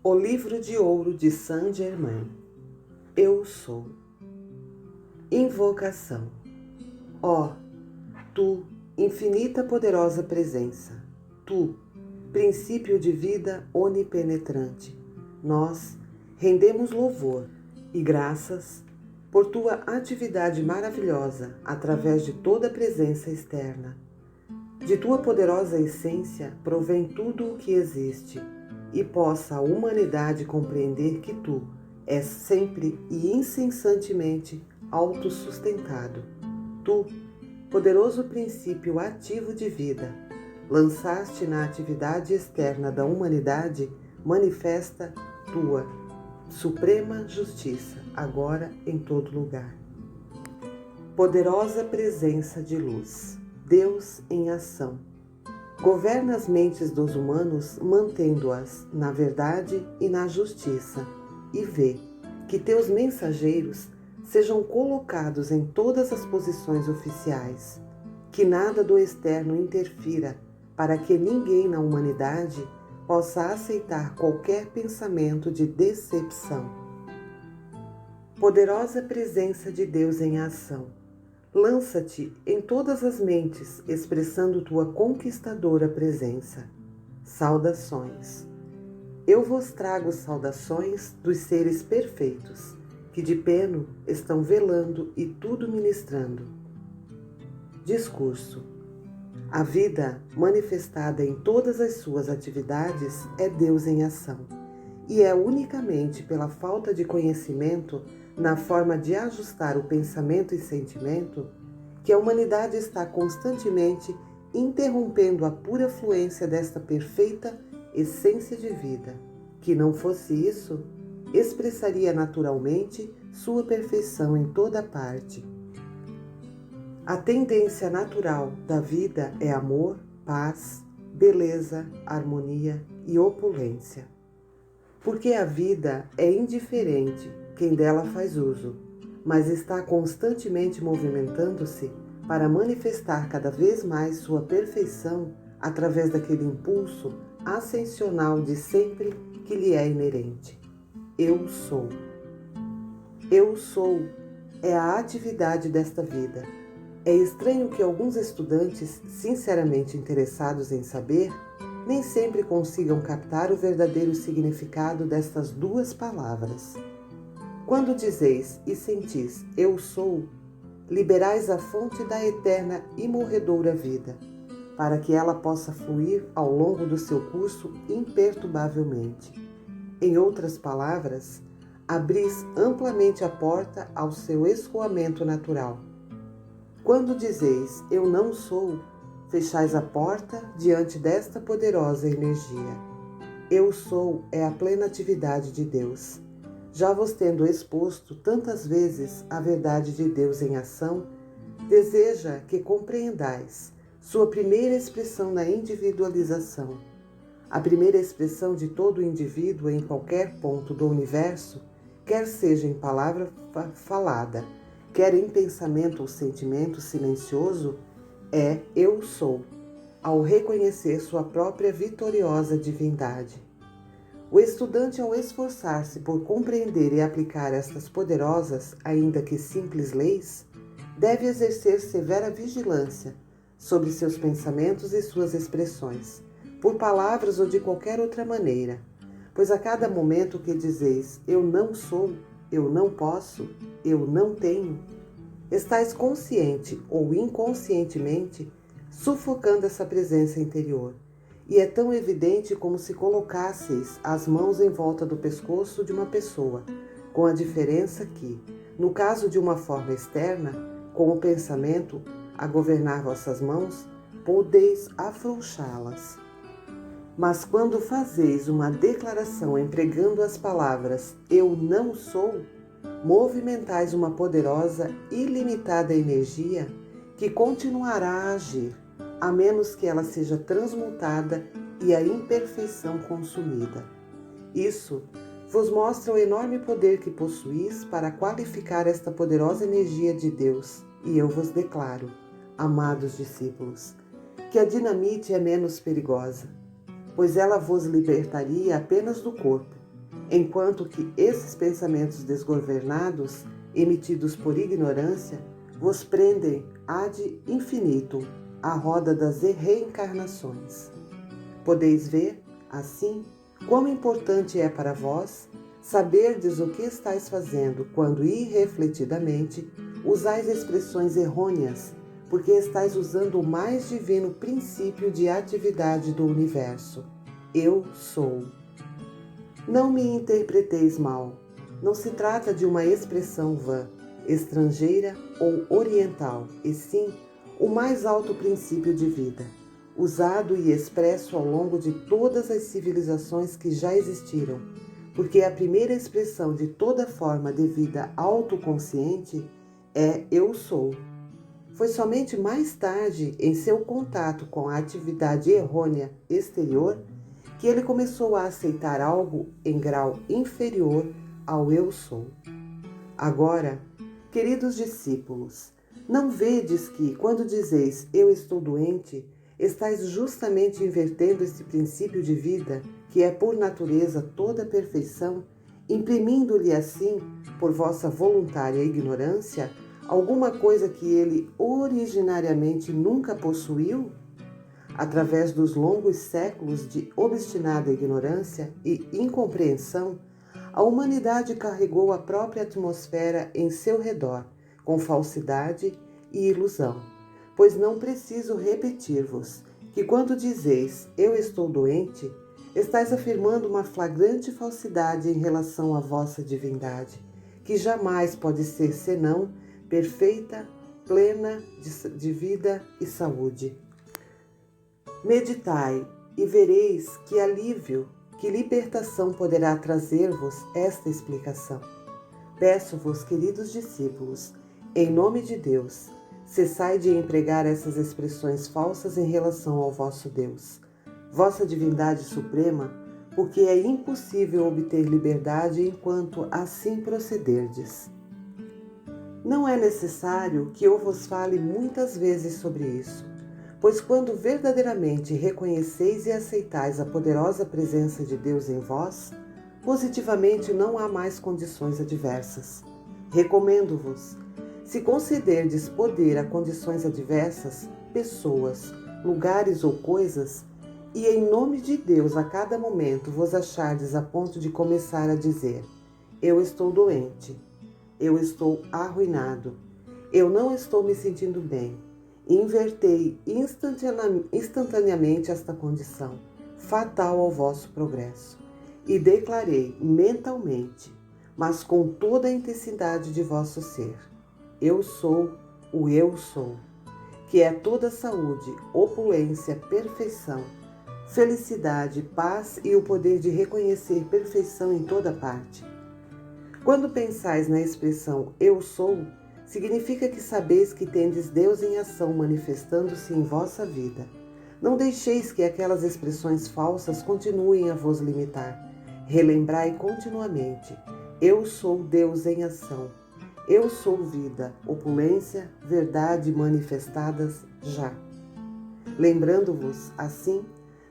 O livro de ouro de Saint-Germain. Eu sou. Invocação. Ó, tu, infinita poderosa presença, tu, princípio de vida onipenetrante, nós rendemos louvor e graças por tua atividade maravilhosa através de toda a presença externa. De tua poderosa essência provém tudo o que existe, e possa a humanidade compreender que tu és sempre e incessantemente autossustentado. Tu, poderoso princípio ativo de vida, lançaste na atividade externa da humanidade manifesta tua suprema justiça, agora em todo lugar. Poderosa presença de luz, Deus em ação. Governa as mentes dos humanos, mantendo-as na verdade e na justiça, e vê que teus mensageiros sejam colocados em todas as posições oficiais, que nada do externo interfira, para que ninguém na humanidade possa aceitar qualquer pensamento de decepção. Poderosa presença de Deus em ação. Lança-te em todas as mentes, expressando tua conquistadora presença. Saudações. Eu vos trago saudações dos seres perfeitos, que de peno estão velando e tudo ministrando. Discurso. A vida, manifestada em todas as suas atividades, é Deus em ação, e é unicamente pela falta de conhecimento na forma de ajustar o pensamento e sentimento, que a humanidade está constantemente interrompendo a pura fluência desta perfeita essência de vida, que não fosse isso, expressaria naturalmente sua perfeição em toda parte. A tendência natural da vida é amor, paz, beleza, harmonia e opulência. Porque a vida é indiferente quem dela faz uso, mas está constantemente movimentando-se para manifestar cada vez mais sua perfeição através daquele impulso ascensional de sempre que lhe é inerente. Eu sou. Eu sou é a atividade desta vida. É estranho que alguns estudantes, sinceramente interessados em saber, nem sempre consigam captar o verdadeiro significado destas duas palavras. Quando dizeis e sentis eu sou, liberais a fonte da eterna e morredoura vida, para que ela possa fluir ao longo do seu curso imperturbavelmente. Em outras palavras, abris amplamente a porta ao seu escoamento natural. Quando dizeis eu não sou, fechais a porta diante desta poderosa energia. Eu sou é a plena atividade de Deus. Já vos tendo exposto tantas vezes a verdade de Deus em ação, deseja que compreendais sua primeira expressão na individualização. A primeira expressão de todo indivíduo em qualquer ponto do universo, quer seja em palavra falada, quer em pensamento ou sentimento silencioso, é eu sou, ao reconhecer sua própria vitoriosa divindade. O estudante, ao esforçar-se por compreender e aplicar estas poderosas, ainda que simples leis, deve exercer severa vigilância sobre seus pensamentos e suas expressões, por palavras ou de qualquer outra maneira, pois a cada momento que dizeis eu não sou, eu não posso, eu não tenho, estais consciente ou inconscientemente sufocando essa presença interior. E é tão evidente como se colocasseis as mãos em volta do pescoço de uma pessoa, com a diferença que, no caso de uma forma externa, com o pensamento a governar vossas mãos, podeis afrouxá-las. Mas quando fazeis uma declaração empregando as palavras eu não sou, movimentais uma poderosa, ilimitada energia que continuará a agir, a menos que ela seja transmutada e a imperfeição consumida. Isso vos mostra o enorme poder que possuís para qualificar esta poderosa energia de Deus, e eu vos declaro, amados discípulos, que a dinamite é menos perigosa, pois ela vos libertaria apenas do corpo, enquanto que esses pensamentos desgovernados, emitidos por ignorância, vos prendem ad infinitum à roda das reencarnações. Podeis ver, assim, quão importante é para vós saberdes o que estáis fazendo quando irrefletidamente usais expressões errôneas, porque estáis usando o mais divino princípio de atividade do universo. Eu sou. Não me interpreteis mal. Não se trata de uma expressão vã, estrangeira ou oriental, e sim o mais alto princípio de vida, usado e expresso ao longo de todas as civilizações que já existiram, porque a primeira expressão de toda forma de vida autoconsciente é eu sou. Foi somente mais tarde, em seu contato com a atividade errônea exterior, que ele começou a aceitar algo em grau inferior ao eu sou. Agora, queridos discípulos, não vedes que, quando dizeis eu estou doente, estáis justamente invertendo esse princípio de vida, que é por natureza toda perfeição, imprimindo-lhe assim, por vossa voluntária ignorância, alguma coisa que ele originariamente nunca possuiu? Através dos longos séculos de obstinada ignorância e incompreensão, a humanidade carregou a própria atmosfera em seu redor, com falsidade e ilusão. Pois não preciso repetir-vos que quando dizeis eu estou doente, estáis afirmando uma flagrante falsidade em relação à vossa divindade, que jamais pode ser senão perfeita, plena de vida e saúde. Meditai e vereis que alívio, que libertação poderá trazer-vos esta explicação. Peço-vos, queridos discípulos, em nome de Deus, cessai de empregar essas expressões falsas em relação ao vosso Deus, vossa divindade suprema, porque é impossível obter liberdade enquanto assim procederdes. Não é necessário que eu vos fale muitas vezes sobre isso, pois quando verdadeiramente reconheceis e aceitais a poderosa presença de Deus em vós, positivamente não há mais condições adversas. Recomendo-vos, se concederdes poder a condições adversas, pessoas, lugares ou coisas, e em nome de Deus a cada momento vos achardes a ponto de começar a dizer: eu estou doente, eu estou arruinado, eu não estou me sentindo bem. Invertei instantaneamente esta condição, fatal ao vosso progresso, e declarei mentalmente, mas com toda a intensidade de vosso ser: eu sou o eu sou, que é toda saúde, opulência, perfeição, felicidade, paz e o poder de reconhecer perfeição em toda parte. Quando pensais na expressão eu sou, significa que sabeis que tendes Deus em ação manifestando-se em vossa vida. Não deixeis que aquelas expressões falsas continuem a vos limitar. Relembrai continuamente: eu sou Deus em ação. Eu sou vida, opulência, verdade manifestadas já. Lembrando-vos, assim,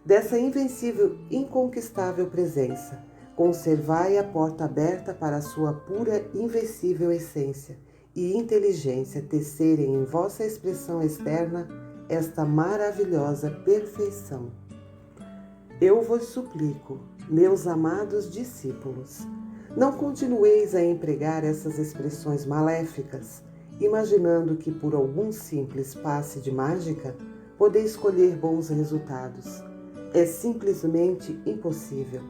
dessa invencível, inconquistável presença, conservai a porta aberta para a sua pura, invencível essência e inteligência tecerem em vossa expressão externa esta maravilhosa perfeição. Eu vos suplico, meus amados discípulos, não continueis a empregar essas expressões maléficas, imaginando que por algum simples passe de mágica podeis colher bons resultados. É simplesmente impossível.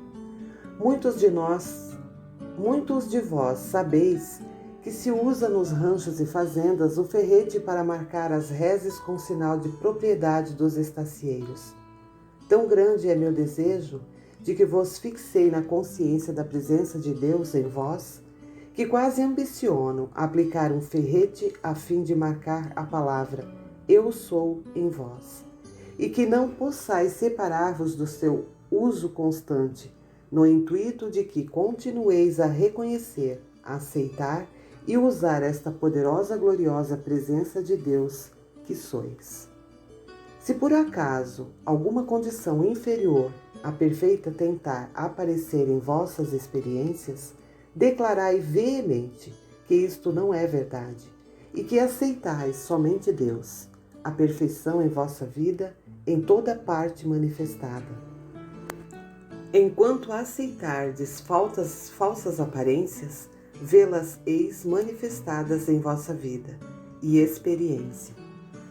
Muitos de vós sabeis que se usa nos ranchos e fazendas o ferrete para marcar as reses com sinal de propriedade dos estacieiros. Tão grande é meu desejo de que vos fixei na consciência da presença de Deus em vós, que quase ambiciono aplicar um ferrete a fim de marcar a palavra eu sou em vós, e que não possais separar-vos do seu uso constante, no intuito de que continueis a reconhecer, a aceitar e usar esta poderosa, gloriosa presença de Deus que sois. Se por acaso alguma condição inferior a perfeita tentar aparecer em vossas experiências, declarai veemente que isto não é verdade e que aceitais somente Deus, a perfeição em vossa vida, em toda parte manifestada. Enquanto aceitardes falsas aparências, vê-las eis manifestadas em vossa vida e experiência.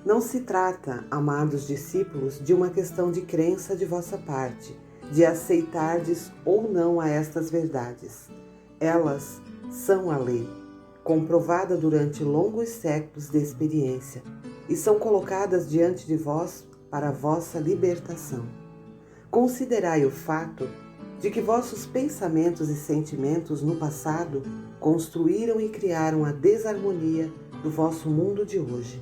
Não se trata, amados discípulos, de uma questão de crença de vossa parte, de aceitardes ou não a estas verdades. Elas são a lei, comprovada durante longos séculos de experiência, e são colocadas diante de vós para vossa libertação. Considerai o fato de que vossos pensamentos e sentimentos no passado construíram e criaram a desarmonia do vosso mundo de hoje.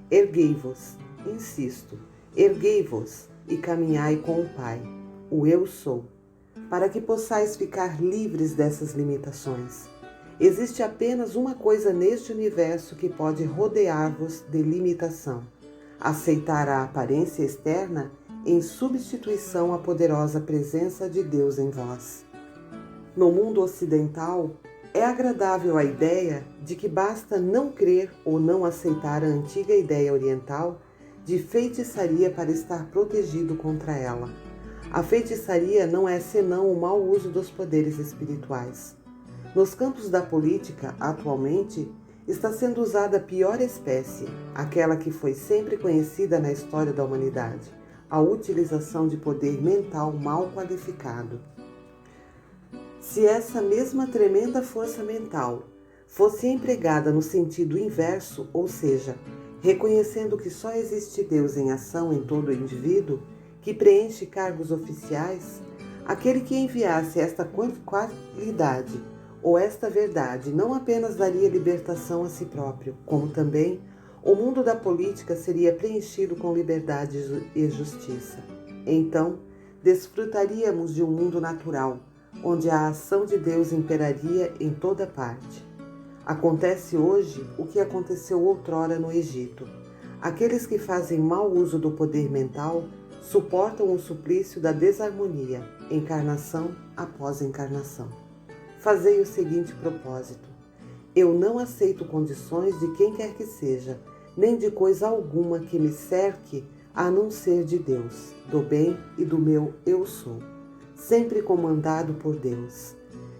Erguei-vos, insisto, erguei-vos e caminhai com o Pai, o Eu Sou, para que possais ficar livres dessas limitações. Existe apenas uma coisa neste universo que pode rodear-vos de limitação: aceitar a aparência externa em substituição à poderosa presença de Deus em vós. No mundo ocidental, é agradável a ideia de que basta não crer ou não aceitar a antiga ideia oriental de feitiçaria para estar protegido contra ela. A feitiçaria não é senão o mau uso dos poderes espirituais. Nos campos da política, atualmente, está sendo usada a pior espécie, aquela que foi sempre conhecida na história da humanidade: a utilização de poder mental mal qualificado. Se essa mesma tremenda força mental fosse empregada no sentido inverso, ou seja, reconhecendo que só existe Deus em ação em todo o indivíduo que preenche cargos oficiais, aquele que enviasse esta qualidade ou esta verdade não apenas daria libertação a si próprio, como também o mundo da política seria preenchido com liberdade e justiça. Então, desfrutaríamos de um mundo natural, onde a ação de Deus imperaria em toda parte. Acontece hoje o que aconteceu outrora no Egito. Aqueles que fazem mau uso do poder mental suportam o suplício da desarmonia, encarnação após encarnação. Fazei o seguinte propósito: eu não aceito condições de quem quer que seja, nem de coisa alguma que me cerque a não ser de Deus, do bem e do meu Eu Sou, sempre comandado por Deus.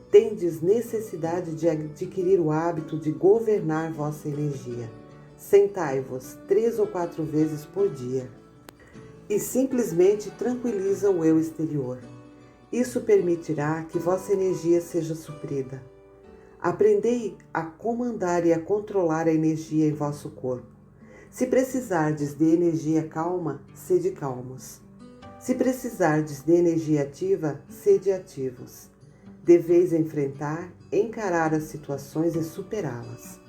Tendes necessidade de adquirir o hábito de governar vossa energia. Sentai-vos 3 ou 4 vezes por dia e simplesmente tranquiliza o eu exterior. Isso permitirá que vossa energia seja suprida. Aprendei a comandar e a controlar a energia em vosso corpo. Se precisardes de energia calma, sede calmos. Se precisardes de energia ativa, sede ativos. Deveis enfrentar, encarar as situações e superá-las.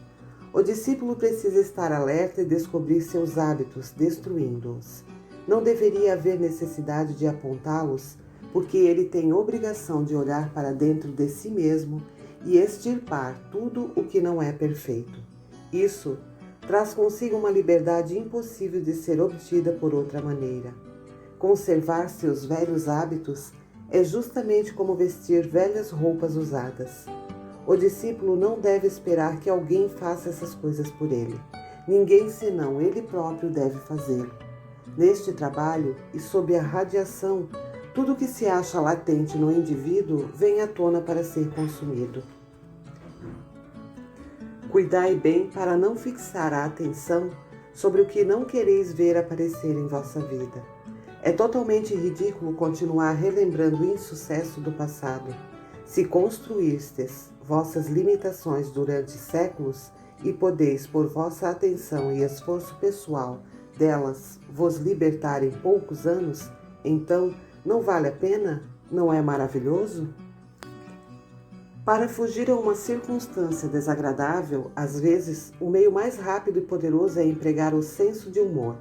O discípulo precisa estar alerta e descobrir seus hábitos, destruindo-os. Não deveria haver necessidade de apontá-los, porque ele tem obrigação de olhar para dentro de si mesmo e extirpar tudo o que não é perfeito. Isso traz consigo uma liberdade impossível de ser obtida por outra maneira. Conservar seus velhos hábitos é justamente como vestir velhas roupas usadas. O discípulo não deve esperar que alguém faça essas coisas por ele. Ninguém senão ele próprio deve fazê-lo. Neste trabalho e sob a radiação, tudo que se acha latente no indivíduo vem à tona para ser consumido. Cuidai bem para não fixar a atenção sobre o que não quereis ver aparecer em vossa vida. É totalmente ridículo continuar relembrando o insucesso do passado. Se construístes vossas limitações durante séculos e podeis, por vossa atenção e esforço pessoal, delas vos libertar em poucos anos, então não vale a pena? Não é maravilhoso? Para fugir a uma circunstância desagradável, às vezes, o meio mais rápido e poderoso é empregar o senso de humor,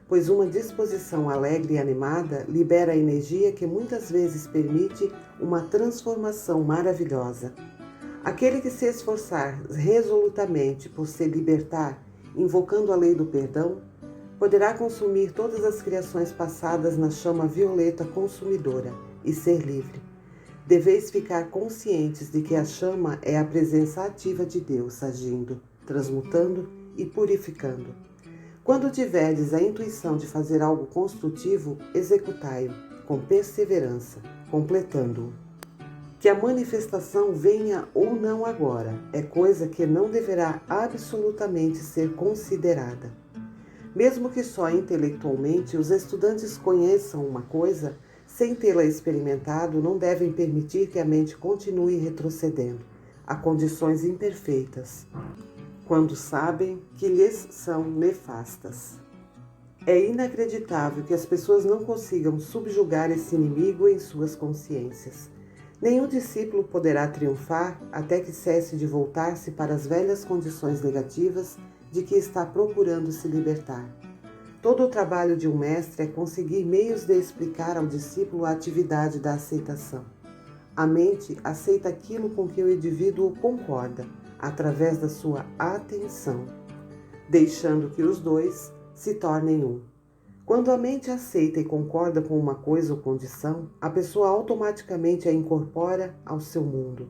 pois uma disposição alegre e animada libera a energia que muitas vezes permite uma transformação maravilhosa. Aquele que se esforçar resolutamente por se libertar, invocando a lei do perdão, poderá consumir todas as criações passadas na chama violeta consumidora e ser livre. Deveis ficar conscientes de que a chama é a presença ativa de Deus agindo, transmutando e purificando. Quando tiverdes a intuição de fazer algo construtivo, executai-o com perseverança, completando-o. Que a manifestação venha ou não agora é coisa que não deverá absolutamente ser considerada. Mesmo que só intelectualmente os estudantes conheçam uma coisa, sem tê-la experimentado, não devem permitir que a mente continue retrocedendo a condições imperfeitas, quando sabem que lhes são nefastas. É inacreditável que as pessoas não consigam subjugar esse inimigo em suas consciências. Nenhum discípulo poderá triunfar até que cesse de voltar-se para as velhas condições negativas de que está procurando se libertar. Todo o trabalho de um mestre é conseguir meios de explicar ao discípulo a atividade da aceitação. A mente aceita aquilo com que o indivíduo concorda, através da sua atenção, deixando que os dois se tornem um. Quando a mente aceita e concorda com uma coisa ou condição, a pessoa automaticamente a incorpora ao seu mundo.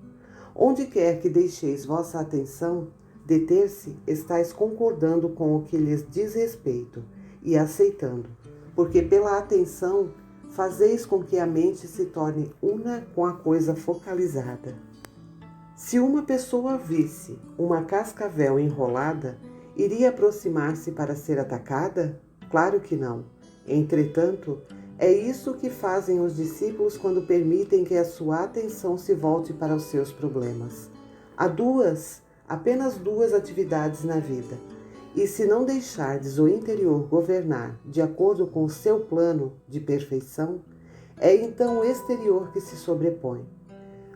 Onde quer que deixeis vossa atenção deter-se, estáis concordando com o que lhes diz respeito e aceitando, porque pela atenção fazeis com que a mente se torne una com a coisa focalizada. Se uma pessoa visse uma cascavel enrolada, iria aproximar-se para ser atacada? Claro que não. Entretanto, é isso que fazem os discípulos quando permitem que a sua atenção se volte para os seus problemas. Há apenas duas atividades na vida, e se não deixardes o interior governar de acordo com o seu plano de perfeição, é então o exterior que se sobrepõe.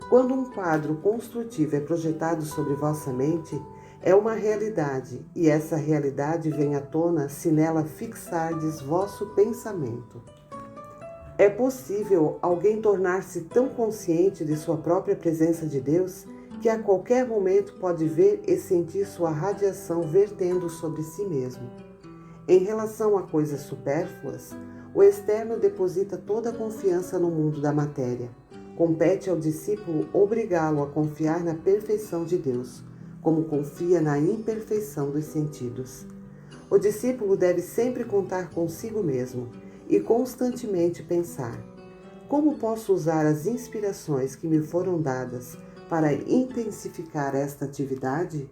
Quando um quadro construtivo é projetado sobre vossa mente, é uma realidade, e essa realidade vem à tona se nela fixardes vosso pensamento. É possível alguém tornar-se tão consciente de sua própria presença de Deus que a qualquer momento pode ver e sentir sua radiação vertendo sobre si mesmo. Em relação a coisas supérfluas, o externo deposita toda a confiança no mundo da matéria. Compete ao discípulo obrigá-lo a confiar na perfeição de Deus, como confia na imperfeição dos sentidos. O discípulo deve sempre contar consigo mesmo e constantemente pensar: como posso usar as inspirações que me foram dadas para intensificar esta atividade?